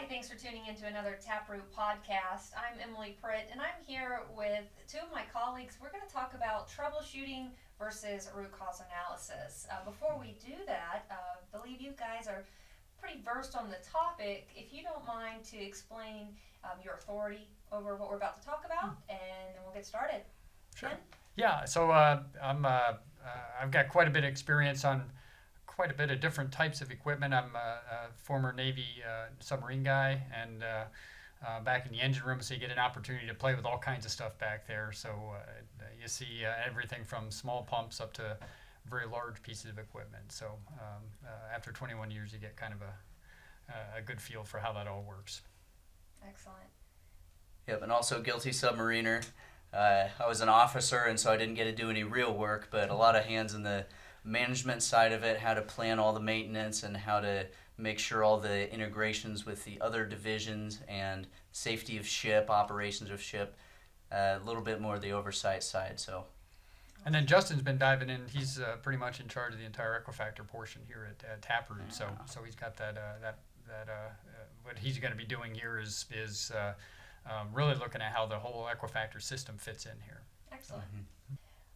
Hi, thanks for tuning in to another TapRooT podcast. I'm Emily Pritt, and I'm here with two of my colleagues. We're going to talk about troubleshooting versus root cause analysis. Before we do that, I believe you guys are pretty versed on the topic. If you don't mind to explain your authority over what we're about to talk about, and then we'll get started. Sure. Ken? Yeah, so I've got quite a bit of experience on quite a bit of different types of equipment. I'm a former Navy submarine guy, and back in the engine room, so you get an opportunity to play with all kinds of stuff back there. So you see everything from small pumps up to very large pieces of equipment. So after 21 years, you get kind of a good feel for how that all works. Excellent. Yep, and also guilty submariner. I was an officer, and so I didn't get to do any real work, but a lot of hands in the management side of it, how to plan all the maintenance and how to make sure all the integrations with the other divisions and safety of ship, operations of ship, a little bit more of the oversight side. So. And then Justin's been diving in. He's pretty much in charge of the entire Equifactor portion here at TapRooT. So he's got that what he's going to be doing here is really looking at how the whole Equifactor system fits in here. Excellent.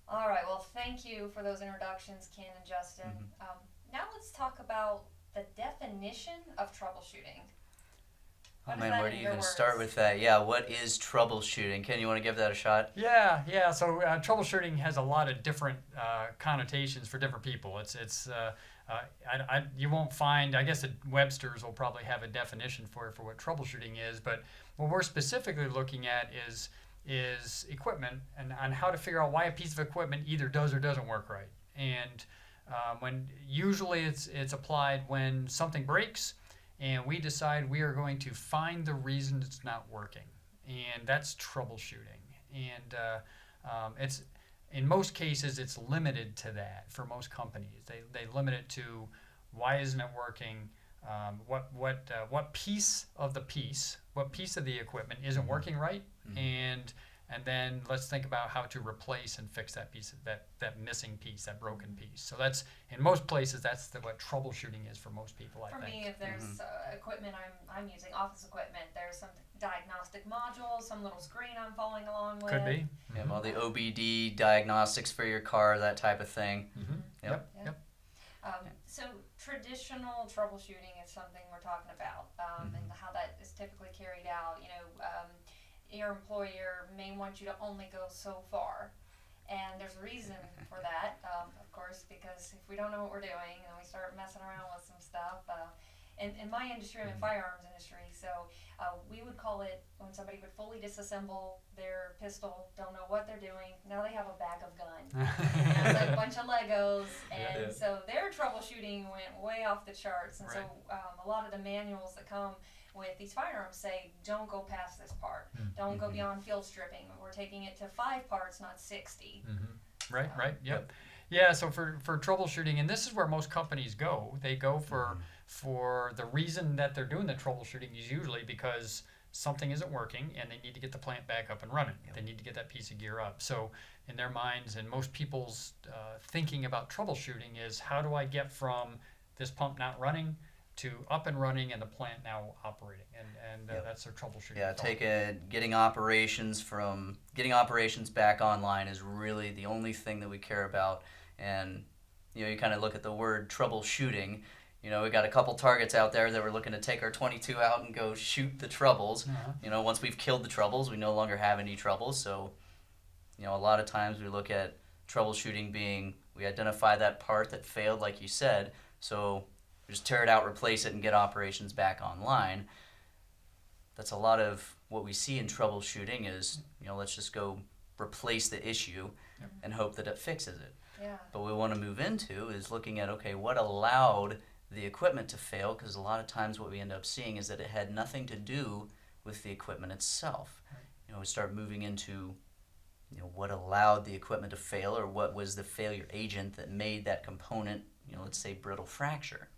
All right, well, thank you for those introductions, Ken and Justin. Now let's talk about the definition of troubleshooting. Oh man, where do you even start with that? Yeah, what is troubleshooting? Ken, you want to give that a shot? Yeah. So troubleshooting has a lot of different connotations for different people. You won't find, I guess the Webster's will probably have a definition for what troubleshooting is, but what we're specifically looking at is equipment and on how to figure out why a piece of equipment either does or doesn't work right. And when usually it's applied when something breaks and we decide we are going to find the reason it's not working, and that's troubleshooting. And it's in most cases it's limited to that for most companies. They limit it to why isn't it working, what piece of the equipment isn't working right, and then let's think about how to replace and fix that piece of that missing piece, that broken piece. So that's in most places that's what troubleshooting is for most people. I think. For me, if there's equipment I'm using, office equipment, there's some diagnostic modules, some little screen I'm following along with. Could be. Yeah, all the OBD diagnostics for your car, that type of thing. Yep. So traditional troubleshooting is something we're talking about, and how that is typically carried out. Your employer may want you to only go so far, and there's a reason for that, of course, because if we don't know what we're doing and we start messing around with some stuff, in my industry, I'm in firearms industry, so we would call it when somebody would fully disassemble their pistol, don't know what they're doing, now they have a bag of gun. It's like a bunch of Legos, and so their troubleshooting went way off the charts, and so a lot of the manuals that come with these firearms say, don't go past this part, don't go beyond field stripping, we're taking it to 5 parts, not 60. Right, yep. Yeah, so for troubleshooting, and this is where most companies go, they go for the reason that they're doing the troubleshooting is usually because something isn't working and they need to get the plant back up and running. They need to get that piece of gear up. So in their minds and most people's thinking about troubleshooting is, how do I get from this pump not running to up and running and the plant now operating, and that's their troubleshooting. Yeah, getting operations back online is really the only thing that we care about. And you kind of look at the word troubleshooting. We got a couple targets out there that we're looking to take our 22 out and go shoot the troubles. Once we've killed the troubles, we no longer have any troubles. So, a lot of times we look at troubleshooting being, we identify that part that failed, like you said, so we just tear it out, replace it, and get operations back online. That's a lot of what we see in troubleshooting is, let's just go replace the issue and hope that it fixes it. Yeah. But what we want to move into is looking at, okay, what allowed the equipment to fail? Because a lot of times what we end up seeing is that it had nothing to do with the equipment itself. We start moving into, what allowed the equipment to fail, or what was the failure agent that made that component, let's say brittle fracture.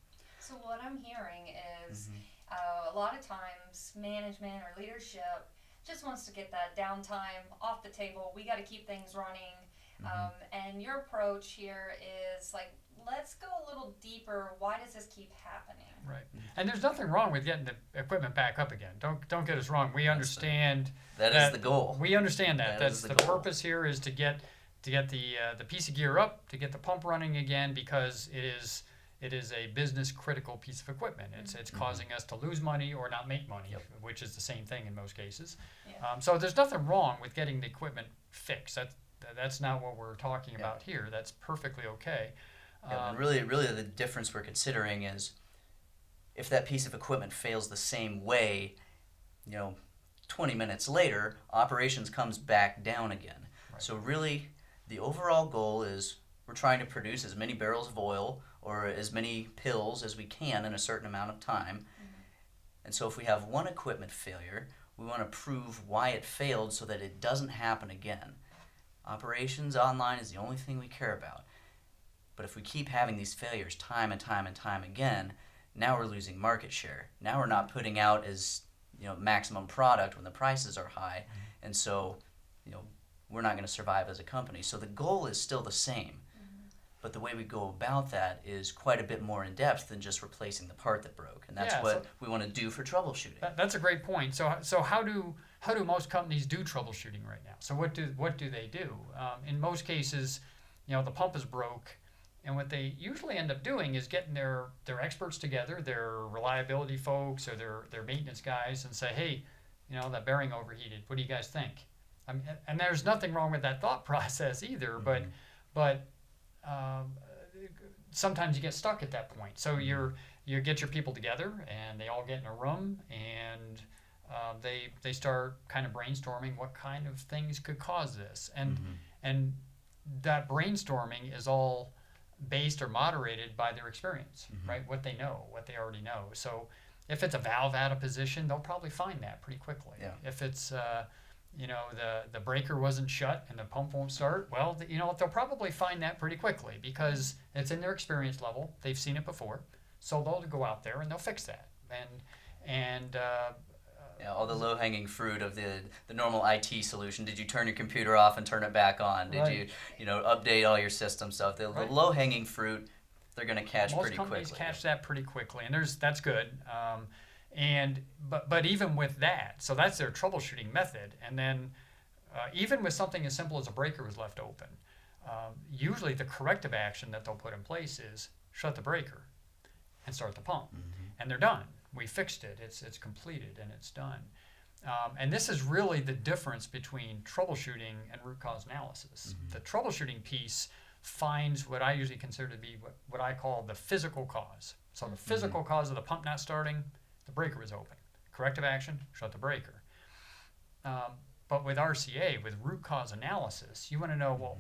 So what I'm hearing is a lot of times management or leadership just wants to get that downtime off the table. We got to keep things running. And your approach here is like, let's go a little deeper. Why does this keep happening? Right. And there's nothing wrong with getting the equipment back up again. Don't get us wrong. We understand That is the goal. We understand that. That That's is the goal. purpose here is to get the piece of gear up, to get the pump running again, because it is a business critical piece of equipment. It's causing us to lose money or not make money, which is the same thing in most cases. Yeah. So there's nothing wrong with getting the equipment fixed. That's not what we're talking about here. That's perfectly okay. And really the difference we're considering is if that piece of equipment fails the same way, 20 minutes later, operations comes back down again. Right. So really, the overall goal is we're trying to produce as many barrels of oil or as many pills as we can in a certain amount of time. And so if we have one equipment failure, we want to prove why it failed so that it doesn't happen again. Operations online is the only thing we care about. But if we keep having these failures time and time and time again, now we're losing market share. Now we're not putting out as maximum product when the prices are high, and so we're not going to survive as a company. So the goal is still the same, but the way we go about that is quite a bit more in depth than just replacing the part that broke, and that's what we want to do for troubleshooting. That's a great point. So how do most companies do troubleshooting right now? So what do they do? In most cases, the pump is broke. And what they usually end up doing is getting their experts together, their reliability folks or their maintenance guys, and say, hey, that bearing overheated. What do you guys think? And there's nothing wrong with that thought process either, but sometimes you get stuck at that point. So you get your people together, and they all get in a room, and they start kind of brainstorming what kind of things could cause this, and that brainstorming is all based or moderated by their experience, right? What they know, what they already know. So if it's a valve out of position, they'll probably find that pretty quickly. Yeah. If it's the breaker wasn't shut and the pump won't start, well, they'll probably find that pretty quickly because it's in their experience level. They've seen it before, so they'll go out there and they'll fix that. All the low-hanging fruit of the normal IT solution. Did you turn your computer off and turn it back on? Did you update all your system stuff? The low-hanging fruit, they're going to catch pretty quickly. Most companies catch that pretty quickly, and that's good. But even with that, so that's their troubleshooting method. And then even with something as simple as a breaker was left open, usually the corrective action that they'll put in place is shut the breaker and start the pump, and they're done. We fixed it. It's completed and it's done. And this is really the difference between troubleshooting and root cause analysis. The troubleshooting piece finds what I usually consider to be what I call the physical cause. So the physical cause of the pump not starting, the breaker was open. Corrective action, shut the breaker. But with RCA, with root cause analysis, you want to know, well,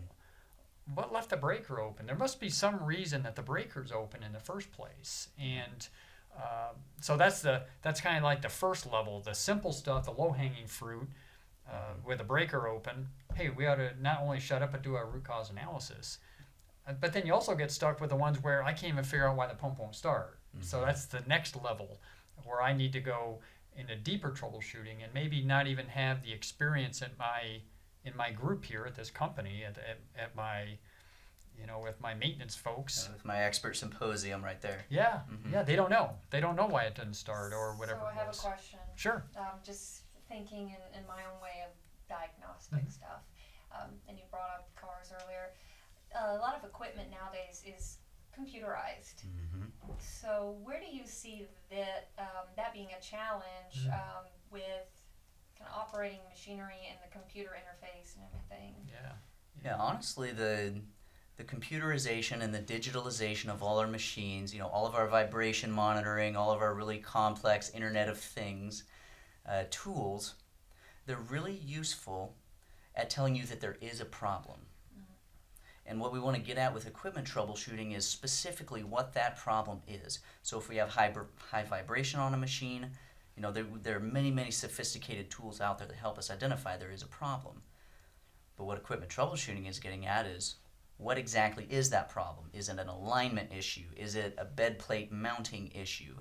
what left the breaker open? There must be some reason that the breaker's open in the first place. And so that's kind of like the first level, the simple stuff, the low-hanging fruit. With a breaker open, hey, we ought to not only shut up but do our root cause analysis. But then you also get stuck with the ones where I can't even figure out why the pump won't start. So that's the next level where I need to go into deeper troubleshooting and maybe not even have the experience in my group here at this company at my with my maintenance folks. With my expert symposium right there. Yeah, they don't know. They don't know why it doesn't start or whatever. So I have a question. Sure. Just thinking in my own way of diagnostic stuff, and you brought up cars earlier. A lot of equipment nowadays is computerized. So where do you see that being a challenge with kind of operating machinery and the computer interface and everything? Yeah, honestly, the computerization and the digitalization of all our machines, all of our vibration monitoring, all of our really complex Internet of Things tools, they're really useful at telling you that there is a problem. And what we want to get at with equipment troubleshooting is specifically what that problem is. So if we have high vibration on a machine, there are many, many sophisticated tools out there that help us identify there is a problem. But what equipment troubleshooting is getting at is, what exactly is that problem? Is it an alignment issue? Is it a bed plate mounting issue?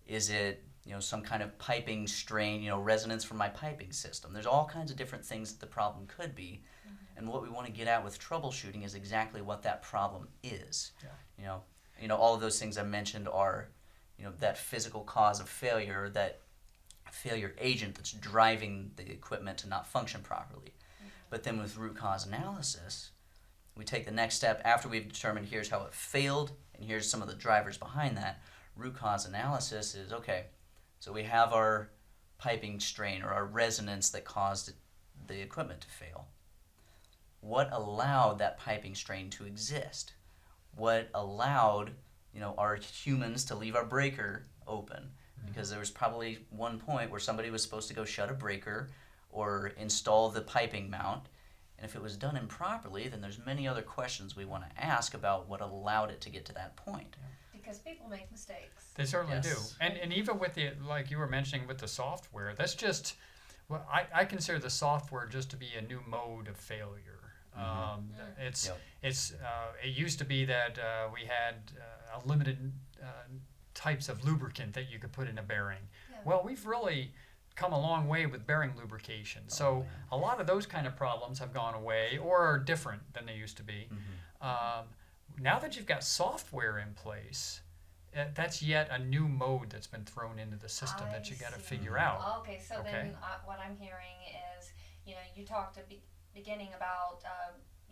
Is it some kind of piping strain, resonance from my piping system? There's all kinds of different things that the problem could be. And what we want to get at with troubleshooting is exactly what that problem is. Yeah. All of those things I mentioned are, that physical cause of failure, that failure agent that's driving the equipment to not function properly. But then with root cause analysis, we take the next step after we've determined here's how it failed and here's some of the drivers behind that. Root cause analysis is, okay, so we have our piping strain or our resonance that caused the equipment to fail. What allowed that piping strain to exist? What allowed, our humans to leave our breaker open? Because there was probably one point where somebody was supposed to go shut a breaker or install the piping mount. And if it was done improperly, then there's many other questions we want to ask about what allowed it to get to that point. Because people make mistakes. They certainly Yes. do. And even with the, like you were mentioning with the software, that's just, well, I consider the software just to be a new mode of failure. It used to be that we had a limited types of lubricant that you could put in a bearing. Yeah. Well, we've really come a long way with bearing lubrication. So a lot of those kind of problems have gone away or are different than they used to be. Now that you've got software in place, that's yet a new mode that's been thrown into the system that you got to figure out. Okay, so Okay. then what I'm hearing is, you talked at the beginning about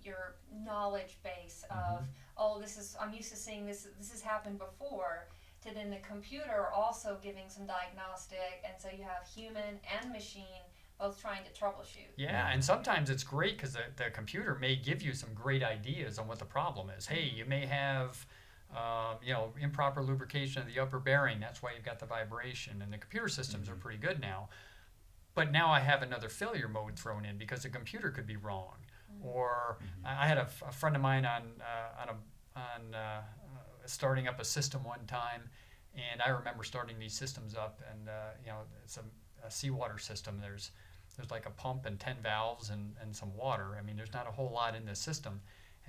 your knowledge base of, I'm used to seeing this has happened before, to then the computer also giving some diagnostic, and so you have human and machine both trying to troubleshoot. Yeah, and sometimes it's great because the computer may give you some great ideas on what the problem is. Hey, you may have, improper lubrication of the upper bearing. That's why you've got the vibration. And the computer systems are pretty good now. But now I have another failure mode thrown in because the computer could be wrong. Or I had a friend of mine on starting up a system one time, and I remember starting these systems up, and it's a seawater system. There's like a pump and 10 valves and some water. I mean, there's not a whole lot in this system.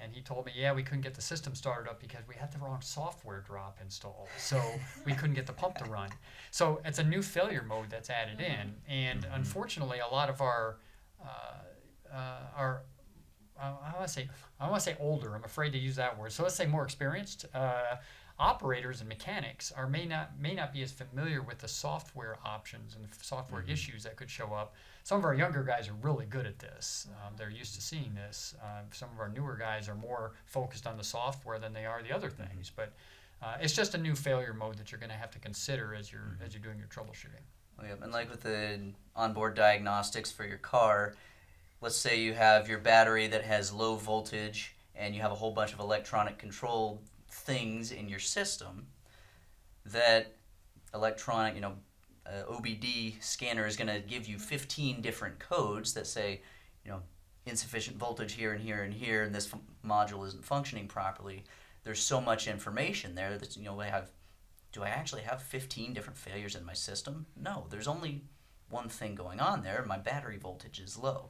And he told me, we couldn't get the system started up because we had the wrong software drop installed. So we couldn't get the pump to run. So it's a new failure mode that's added in. And unfortunately, a lot of our I want to say older. I'm afraid to use that word. So let's say more experienced operators and mechanics may not be as familiar with the software options and the software issues that could show up. Some of our younger guys are really good at this. They're used to seeing this. Some of our newer guys are more focused on the software than they are the other things. But it's just a new failure mode that you're going to have to consider as you're doing your troubleshooting. Well, yeah, and like with the onboard diagnostics for your car, let's say you have your battery that has low voltage and you have a whole bunch of electronic control things in your system. That electronic, OBD scanner is going to give you 15 different codes that say, insufficient voltage here and here and here, and this module isn't functioning properly. There's so much information there that, do I actually have 15 different failures in my system? No, there's only one thing going on there. My battery voltage is low,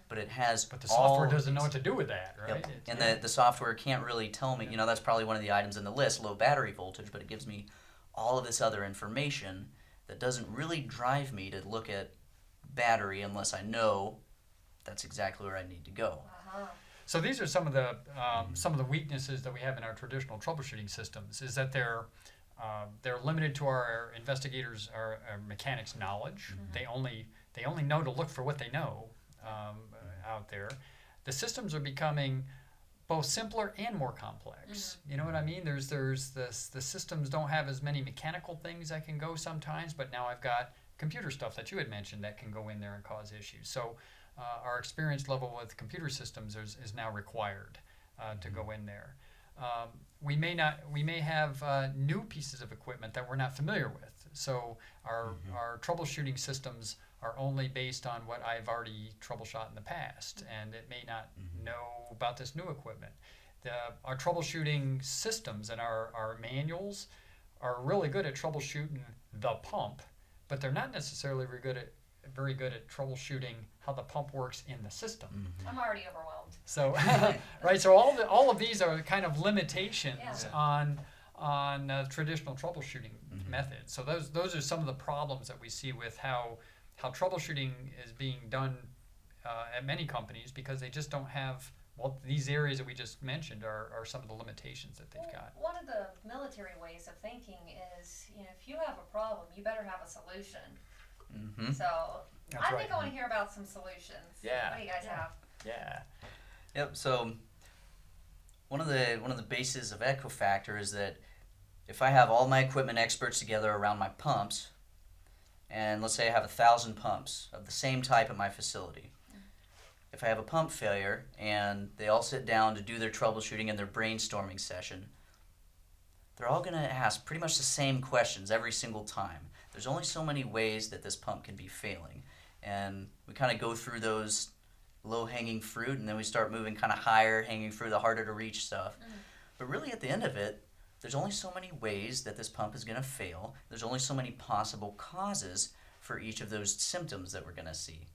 but it has. But the software doesn't know what to do with that, right? Yep. And the software can't really tell me. That's probably one of the items in the list, low battery voltage, but it gives me all of this other information that doesn't really drive me to look at battery unless I know that's exactly where I need to go. So these are some of the weaknesses that we have in our traditional troubleshooting systems. Is that they're limited to our investigators, our mechanics' knowledge. They only know to look for what they know out there. The systems are becoming both simpler and more complex. You know what I mean? The systems don't have as many mechanical things that can go sometimes, but now I've got computer stuff that you had mentioned that can go in there and cause issues. So our experience level with computer systems is now required to go in there. We may have new pieces of equipment that we're not familiar with. So our troubleshooting systems are only based on what I've already troubleshot in the past, and it may not know about this new equipment. Our troubleshooting systems and our manuals are really good at troubleshooting the pump, but they're not necessarily very good at troubleshooting how the pump works in the system. I'm already overwhelmed. So, right. So all of these are kind of limitations on traditional troubleshooting methods. So those are some of the problems that we see with how troubleshooting is being done at many companies because they just don't have, well, these areas that we just mentioned are some of the limitations that they've got. One of the military ways of thinking is, if you have a problem, you better have a solution. Mm-hmm. So That's I right. think I want to hear about some solutions. Yeah. What do you guys have? Yeah. Yep. So one of the bases of Ecofactor is that if I have all my equipment experts together around my pumps, and let's say I have 1,000 pumps of the same type at my facility. If I have a pump failure and they all sit down to do their troubleshooting and their brainstorming session, they're all going to ask pretty much the same questions every single time. There's only so many ways that this pump can be failing. And we kind of go through those low-hanging fruit, and then we start moving kind of higher, hanging fruit, the harder to reach stuff. But really at the end of it, there's only so many ways that this pump is going to fail. There's only so many possible causes for each of those symptoms that we're going to see.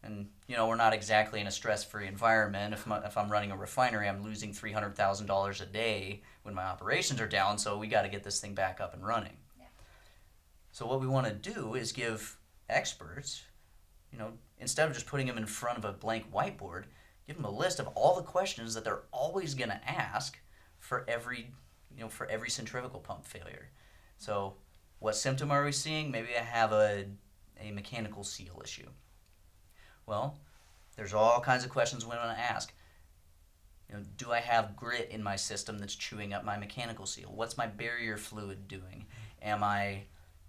And, we're not exactly in a stress-free environment. If I'm running a refinery, I'm losing $300,000 a day when my operations are down, so we got to get this thing back up and running. Yeah. So what we want to do is give experts, instead of just putting them in front of a blank whiteboard, give them a list of all the questions that they're always going to ask for every centrifugal pump failure. So what symptom are we seeing? Maybe I have a mechanical seal issue. Well, there's all kinds of questions we want to ask. Do I have grit in my system that's chewing up my mechanical seal? What's my barrier fluid doing?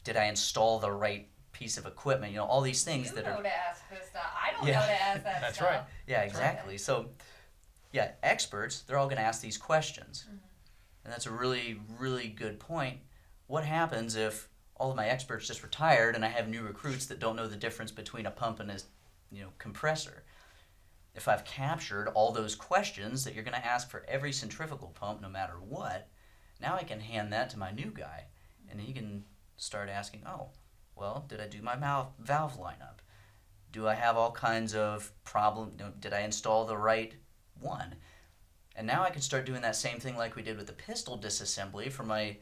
Did I install the right piece of equipment? All these things You know to ask this stuff. I don't know Yeah. to ask that That's stuff. right. Yeah, exactly. So, experts, they're all going to ask these questions. Mm-hmm. And that's a really, really good point. What happens if all of my experts just retired and I have new recruits that don't know the difference between a pump and a compressor? If I've captured all those questions that you're going to ask for every centrifugal pump, no matter what, now I can hand that to my new guy, and he can start asking, did I do my valve lineup? Do I have all kinds of did I install the right one? And now I can start doing that same thing like we did with the pistol disassembly for my,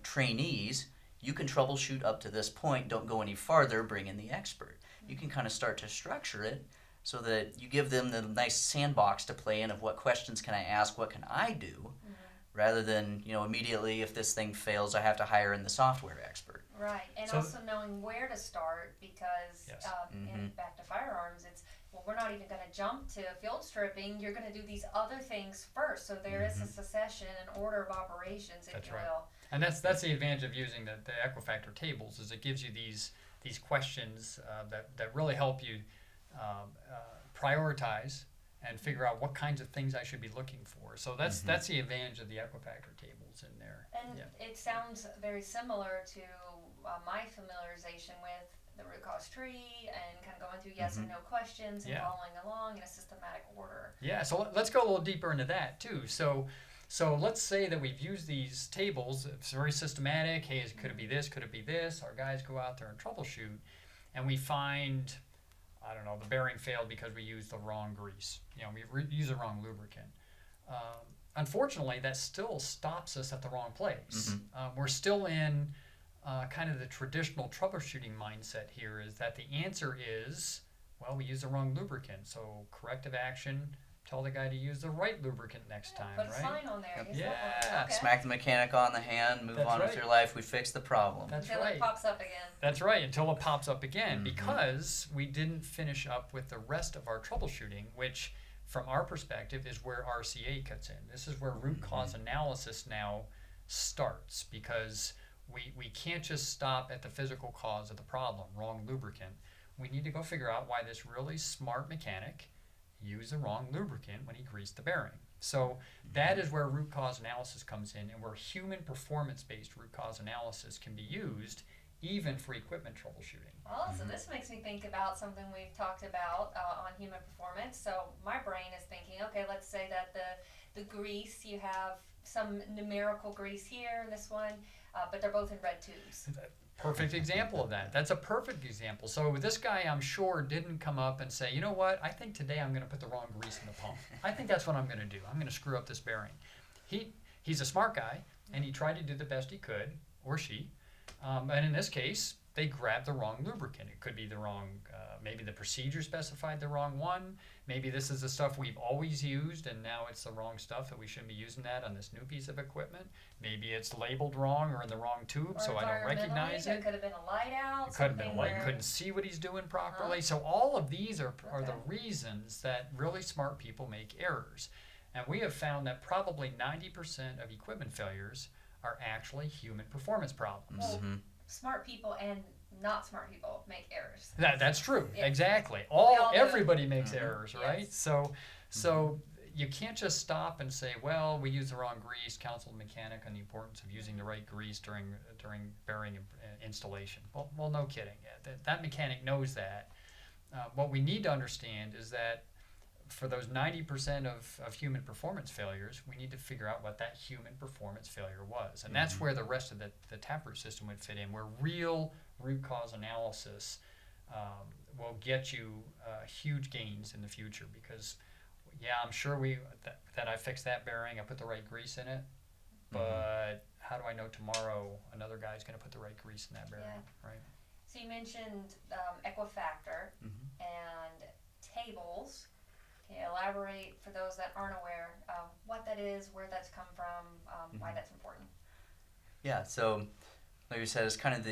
trainees. You can troubleshoot up to this point, don't go any farther, bring in the expert. You can kind of start to structure it so that you give them the nice sandbox to play in of what questions can I ask, what can I do, rather than, immediately if this thing fails, I have to hire in the software expert. Right, and So- also knowing where to start because, Yes. and back to firearms, it's, we're not even going to jump to field stripping. You're going to do these other things first. So there is a succession and order of operations, if That's you right. will. And that's the advantage of using the Ecofactor tables, is it gives you these questions that really help you prioritize and figure out what kinds of things I should be looking for. So that's the advantage of the Ecofactor tables in there. And it sounds very similar to my familiarization with the root cause tree and kind of going through yes and no questions and Yeah. following along in a systematic order. Yeah, so let's go a little deeper into that too. So let's say that we've used these tables. It's very systematic. Hey, could it be this? Could it be this? Our guys go out there and troubleshoot, and we find, I don't know, the bearing failed because we used the wrong grease. We use the wrong lubricant. Unfortunately, that still stops us at the wrong place. We're still in kind of the traditional troubleshooting mindset here, is that the answer is, well, we used the wrong lubricant. So corrective action, tell the guy to use the right lubricant next time, Put a right? sign on there. Use that Yeah. one. Okay. Smack the mechanic on the hand, move That's on right. with your life, we fixed the problem. That's Until right. it pops up again. That's right, until it pops up again, because we didn't finish up with the rest of our troubleshooting, which from our perspective is where RCA cuts in. This is where root cause analysis now starts, because we can't just stop at the physical cause of the problem, wrong lubricant. We need to go figure out why this really smart mechanic used the wrong lubricant when he greased the bearing. So that is where root cause analysis comes in, and where human performance-based root cause analysis can be used even for equipment troubleshooting. Well, so this makes me think about something we've talked about on human performance. So my brain is thinking, okay, let's say that the grease, you have some numerical grease here in this one, but they're both in red tubes. Perfect example of that. That's a perfect example. So this guy, I'm sure, didn't come up and say, you know what, I think today I'm going to put the wrong grease in the pump. I think that's what I'm going to do. I'm going to screw up this bearing. He's a smart guy, and he tried to do the best he could, or she. And in this case, they grabbed the wrong lubricant. It could be the wrong, maybe the procedure specified the wrong one. Maybe this is the stuff we've always used and now it's the wrong stuff that we shouldn't be using that on this new piece of equipment. Maybe it's labeled wrong or in the wrong tube, so I don't recognize There it. could have been a light out. It could have been a light, where- couldn't see what he's doing properly. So all of these are the reasons that really smart people make errors. And we have found that probably 90% of equipment failures are actually human performance problems. Well, smart people and not smart people make errors. That's true. Yeah. Exactly. all do. Everybody makes errors, right? Yes. So you can't just stop and say, well, we used the wrong grease. Counsel the mechanic on the importance of using the right grease during bearing installation. Well, no kidding. That mechanic knows that. What we need to understand is that for those 90% of human performance failures, we need to figure out what that human performance failure was. And that's where the rest of the TapRooT system would fit in, where real root cause analysis will get you huge gains in the future. Because, yeah, I'm sure that I fixed that bearing, I put the right grease in it, but how do I know tomorrow another guy's going to put the right grease in that bearing, right? So you mentioned Equifactor and tables. Can you elaborate for those that aren't aware what that is, where that's come from, why that's important? Yeah, so like you said, it's kind of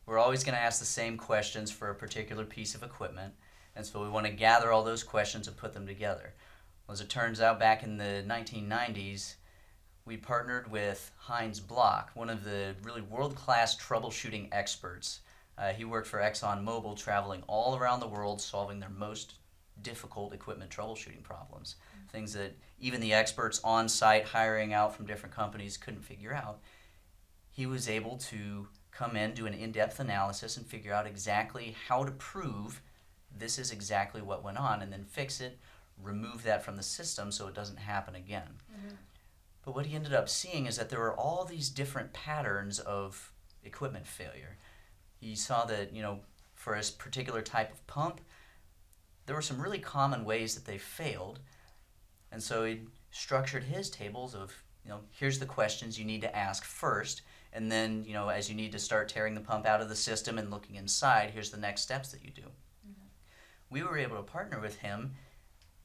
we're always going to ask the same questions for a particular piece of equipment, and so we want to gather all those questions and put them together. Well, as it turns out, back in the 1990s, we partnered with Heinz Block, one of the really world-class troubleshooting experts. He worked for ExxonMobil, traveling all around the world, solving their most difficult equipment troubleshooting problems, things that even the experts on site hiring out from different companies couldn't figure out. He was able to come in, do an in-depth analysis, and figure out exactly how to prove this is exactly what went on, and then fix it, remove that from the system so it doesn't happen again. But what he ended up seeing is that there were all these different patterns of equipment failure. He saw that, for a particular type of pump, there were some really common ways that they failed, and so he structured his tables of, here's the questions you need to ask first, and then, as you need to start tearing the pump out of the system and looking inside, here's the next steps that you do. We were able to partner with him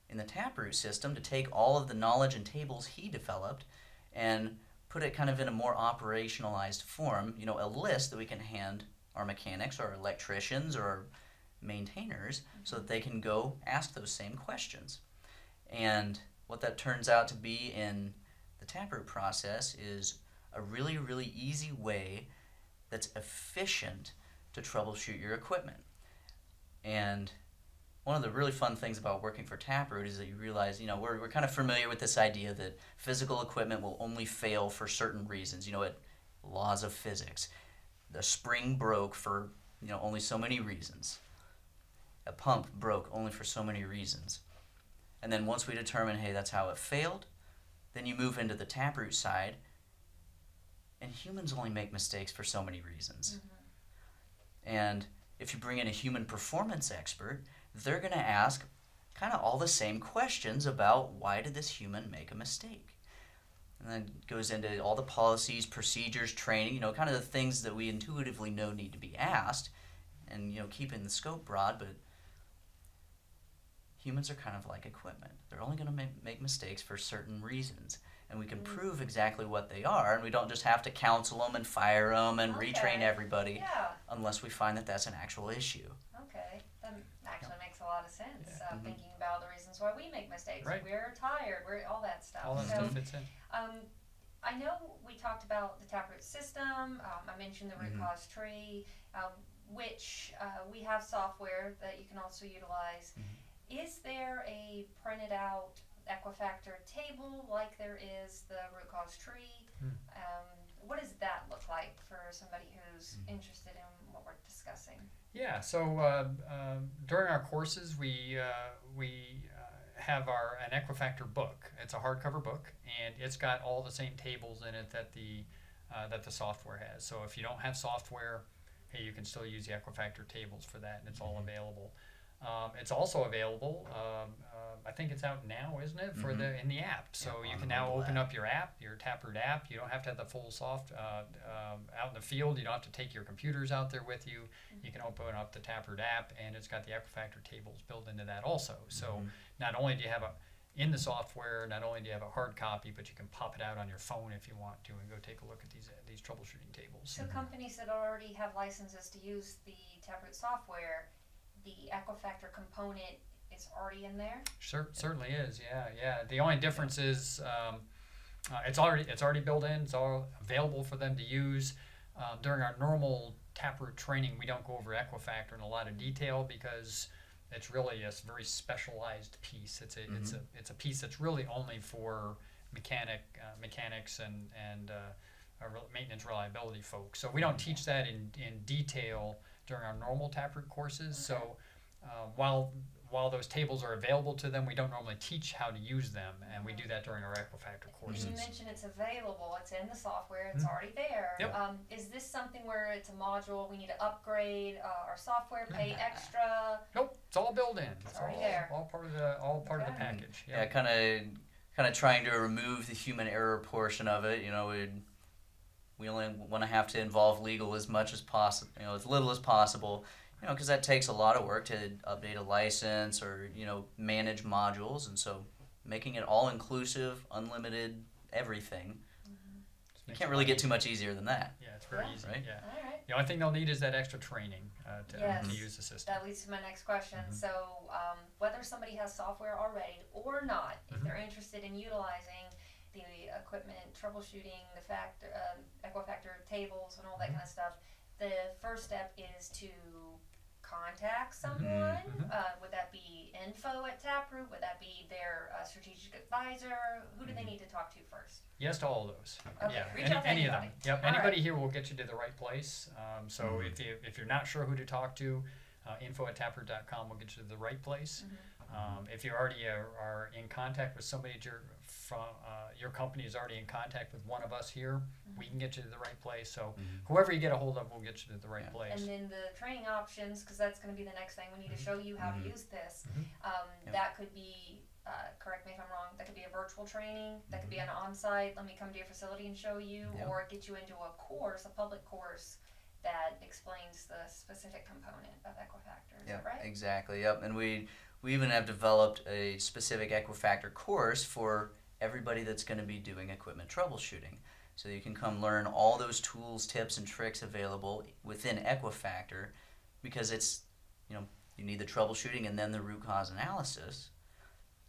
in the TapRooT system to take all of the knowledge and tables he developed and put it kind of in a more operationalized form, a list that we can hand our mechanics or our electricians or our maintainers so that they can go ask those same questions. And what that turns out to be in the TapRooT process is a really, really easy way that's efficient to troubleshoot your equipment. And one of the really fun things about working for TapRooT is that you realize, we're kind of familiar with this idea that physical equipment will only fail for certain reasons, laws of physics. The spring broke for, only so many reasons. A pump broke only for so many reasons. And then once we determine, hey, that's how it failed, then you move into the TapRooT side, and humans only make mistakes for so many reasons. And if you bring in a human performance expert, they're going to ask kind of all the same questions about why did this human make a mistake. And then it goes into all the policies, procedures, training, kind of the things that we intuitively know need to be asked, and keeping the scope broad, but humans are kind of like equipment. They're only going to make mistakes for certain reasons, and we can prove exactly what they are, and we don't just have to counsel them and fire them and retrain everybody unless we find that that's an actual issue. Okay, that actually makes a lot of sense. Thinking about the reasons why we make mistakes. We're tired. We're all that stuff. All that stuff fits in. I know we talked about the TapRooT system. I mentioned the root cause tree, which we have software that you can also utilize. Is there a printed out Equifactor table like there is the root cause tree? What does that look like for somebody who's interested in what we're discussing? Yeah, so during our courses, we have an Equifactor book. It's a hardcover book, and it's got all the same tables in it that the software has. So if you don't have software, hey, you can still use the Equifactor tables for that, and it's all available. It's also available. I think it's out now, isn't it, for in the app? So Yeah, you on can the now mobile open app. up your app, your TapRooT app. You don't have to have the full soft out in the field. You don't have to take your computers out there with you. You can open up the TapRooT app, and it's got the Equifactor tables built into that also. So not only do you have in the software, not only do you have a hard copy, but you can pop it out on your phone if you want to and go take a look at these troubleshooting tables. So companies that already have licenses to use the TapRooT software, the Equifactor component is already in there? Certainly is, yeah. The only difference is it's already built in. It's all available for them to use. During our normal TapRooT training, we don't go over Equifactor in a lot of detail because it's really a very specialized piece. It's a piece that's really only for mechanics and maintenance reliability folks. So we don't teach that in detail during our normal TapRooT courses. So while those tables are available to them, we don't normally teach how to use them, and we do that during our Equifactor courses. And you mentioned it's available, it's in the software, it's already there. Yep. Is this something where it's a module, we need to upgrade our software, pay extra? Nope, it's all built in. It's already there. All part of the package. Yeah, kind of trying to remove the human error portion of it. We only want to have to involve legal as much as possible, as little as possible. Because that takes a lot of work to update a license or, manage modules. And so making it all inclusive, unlimited, everything, you can't really get too much easier than that. Yeah, it's very easy. Right? Yeah. All right. The only thing they'll need is that extra training Yes. to use the system. That leads to my next question. So, whether somebody has software already or not, if they're interested in utilizing the equipment, troubleshooting, the Equifactor tables, and all that kind of stuff, the first step is to contact someone. Would that be info at TapRooT? Would that be their strategic advisor? Who do they need to talk to first? Yes to all of those. Okay, Yeah, reach out to any of them. anybody. Yep, All anybody right. here will get you to the right place. So if you're not sure who to talk to, info at taproot.com will get you to the right place. If you already are in contact with somebody at your company is already in contact with one of us here, we can get you to the right place. So whoever you get a hold of will get you to the right place. And then the training options, because that's going to be the next thing. We need to show you how to use this. That could be, correct me if I'm wrong, that could be a virtual training, that could be an on-site, let me come to your facility and show you, or get you into a course, a public course that explains the specific component of Equifactor. Is that right? Exactly. Yep. And we even have developed a specific Equifactor course for everybody that's going to be doing equipment troubleshooting. So you can come learn all those tools, tips, and tricks available within Equifactor, because it's, you need the troubleshooting and then the root cause analysis.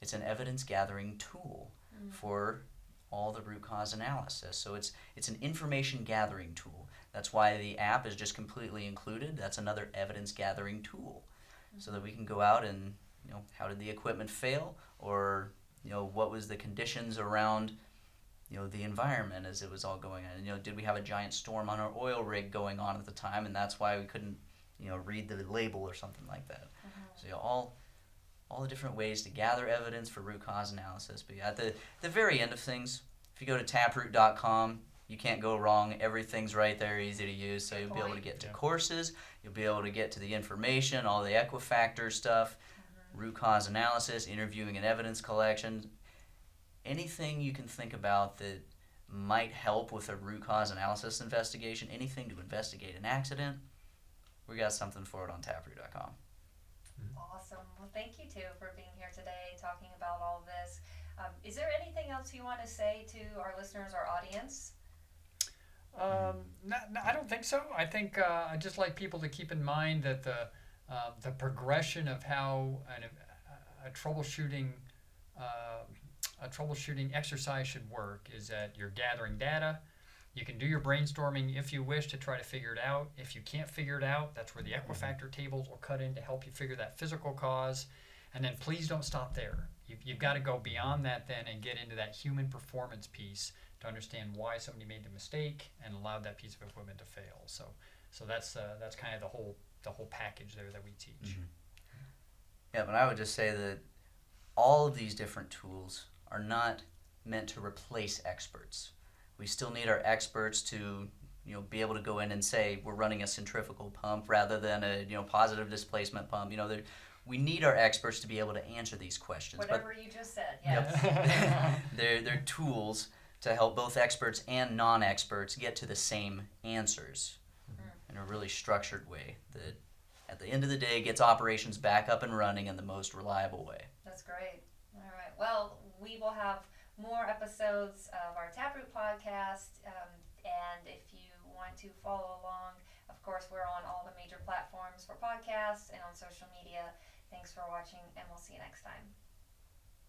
It's an evidence gathering tool for all the root cause analysis. So it's an information gathering tool. That's why the app is just completely included. That's another evidence gathering tool, so that we can go out and, how did the equipment fail, or what was the conditions around the environment as it was all going on. Did we have a giant storm on our oil rig going on at the time, and that's why we couldn't read the label or something like that. So all the different ways to gather evidence for root cause analysis. But at the very end of things, if you go to taproot.com, you can't go wrong. Everything's right there, easy to use. So you'll be able to get to courses, you'll be able to get to the information, all the Equifactor stuff, root cause analysis, interviewing and evidence collection. Anything you can think about that might help with a root cause analysis investigation, anything to investigate an accident, we got something for it on taproot.com. Awesome. Well, thank you too for being here today, talking about all of this. Is there anything else you want to say to our listeners, our audience? I don't think so. I think I'd just like people to keep in mind that the progression of how a troubleshooting exercise should work is that you're gathering data. You can do your brainstorming if you wish to try to figure it out. If you can't figure it out, that's where the Equifactor tables will cut in to help you figure that physical cause. And then please don't stop there. You've got to go beyond that then and get into that human performance piece to understand why somebody made the mistake and allowed that piece of equipment to fail. So that's kind of the whole package there that we teach. Yeah, but I would just say that all of these different tools are not meant to replace experts. We still need our experts to be able to go in and say we're running a centrifugal pump rather than a positive displacement pump. we need our experts to be able to answer these questions. Whatever you just said, Yep. yes. They're tools to help both experts and non-experts get to the same answers in a really structured way that at the end of the day gets operations back up and running in the most reliable way. That's great. All right. Well, we will have more episodes of our TapRooT podcast, and if you want to follow along, of course, we're on all the major platforms for podcasts and on social media. Thanks for watching, and we'll see you next time.